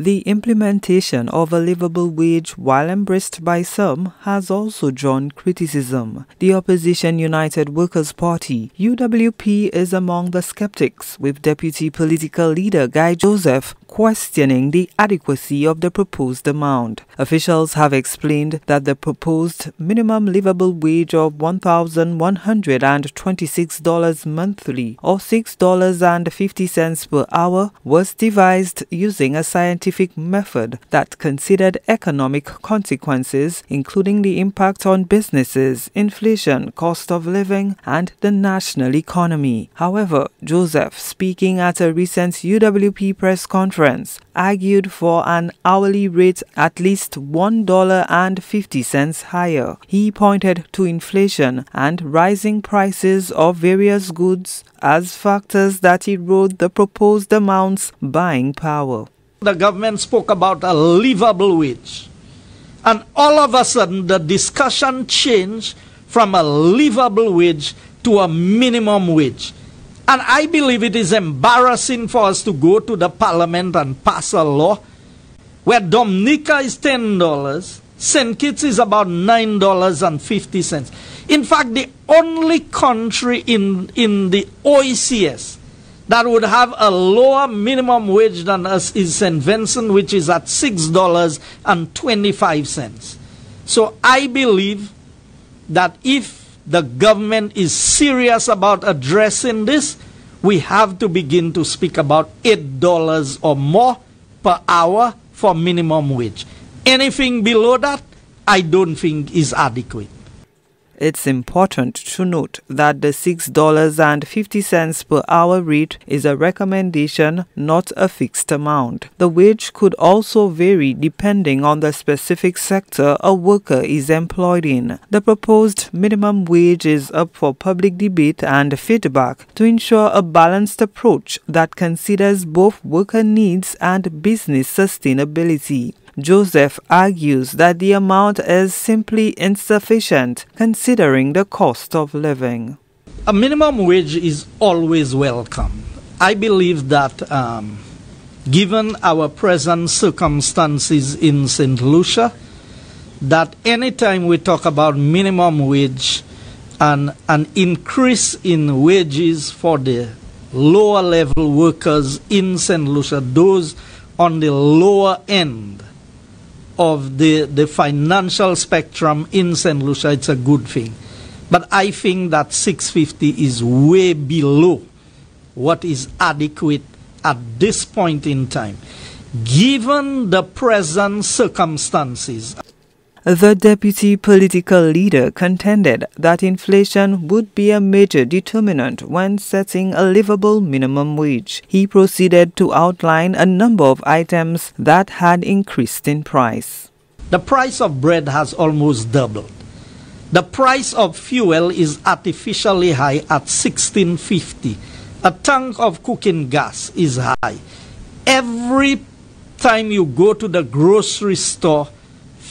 The implementation of a livable wage, while embraced by some, has also drawn criticism. The opposition United Workers' Party, UWP, is among the skeptics, with Deputy Political Leader Guy Joseph questioning the adequacy of the proposed amount. Officials have explained that the proposed minimum livable wage of $1,126 monthly, or $6.50 per hour, was devised using a scientific method that considered economic consequences, including the impact on businesses, inflation, cost of living, and the national economy. However, Joseph, speaking at a recent UWP press conference, argued for an hourly rate at least $1.50 higher. He pointed to inflation and rising prices of various goods as factors that erode the proposed amount's buying power. The government spoke about a livable wage, and all of a sudden the discussion changed from a livable wage to a minimum wage. And I believe it is embarrassing for us to go to the parliament and pass a law where Dominica is $10, St. Kitts is about $9.50. In fact, the only country in the OECS that would have a lower minimum wage than us is St. Vincent, which is at $6.25. So I believe that if the government is serious about addressing this, we have to begin to speak about $8 or more per hour for minimum wage. Anything below that, I don't think is adequate. It's important to note that the $6.50 per hour rate is a recommendation, not a fixed amount. The wage could also vary depending on the specific sector a worker is employed in. The proposed minimum wage is up for public debate and feedback to ensure a balanced approach that considers both worker needs and business sustainability. Joseph argues that the amount is simply insufficient considering the cost of living. A minimum wage is always welcome. I believe that given our present circumstances in St. Lucia, that anytime we talk about minimum wage and an increase in wages for the lower level workers in St. Lucia, those on the lower end of the financial spectrum in St. Lucia, it's a good thing. But I think that $6.50 is way below what is adequate at this point in time, given the present circumstances. The deputy political leader contended that inflation would be a major determinant when setting a livable minimum wage. He proceeded to outline a number of items that had increased in price. The price of bread has almost doubled. The price of fuel is artificially high at $16.50. A tank of cooking gas is high. Every time you go to the grocery store,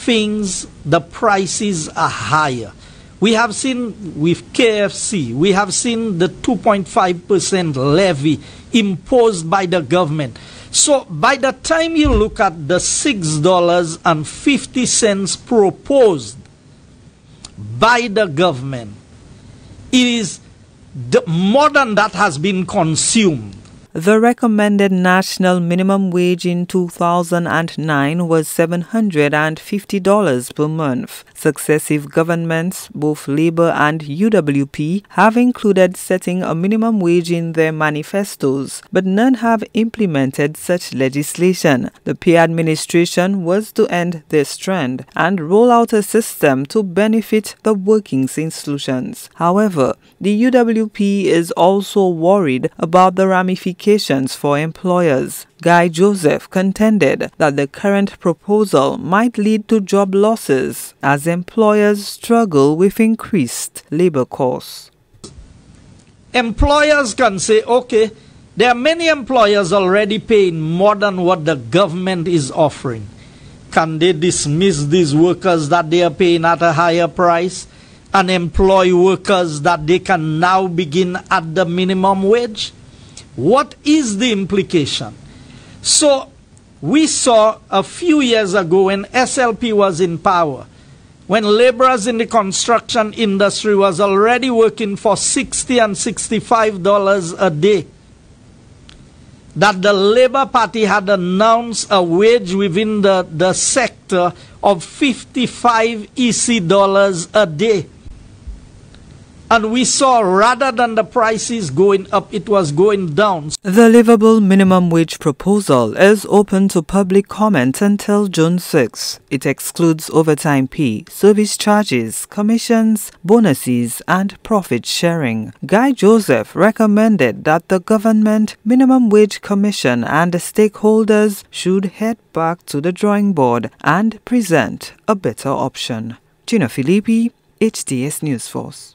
the prices are higher. We have seen with KFC, we have seen the 2.5% levy imposed by the government. So by the time you look at the $6.50 proposed by the government, it is more than that has been consumed. The recommended national minimum wage in 2009 was $750 per month. Successive governments, both Labour and UWP, have included setting a minimum wage in their manifestos, but none have implemented such legislation. The pay administration was to end this trend and roll out a system to benefit the working institutions. However, the UWP is also worried about the ramifications for employers. Guy Joseph contended that the current proposal might lead to job losses as employers struggle with increased labor costs. Employers can say, okay, there are many employers already paying more than what the government is offering. Can they dismiss these workers that they are paying at a higher price and employ workers that they can now begin at the minimum wage? What is the implication? So We saw a few years ago when SLP was in power, when laborers in the construction industry was already working for $60 and $65 a day, that the Labour Party had announced a wage within the sector of 55 EC dollars a day. And we saw, rather than the prices going up, it was going down. The livable minimum wage proposal is open to public comment until June 6. It excludes overtime pay, service charges, commissions, bonuses, and profit sharing. Guy Joseph recommended that the Government Minimum Wage Commission and the stakeholders should head back to the drawing board and present a better option. Gina Filippi, HTS News Force.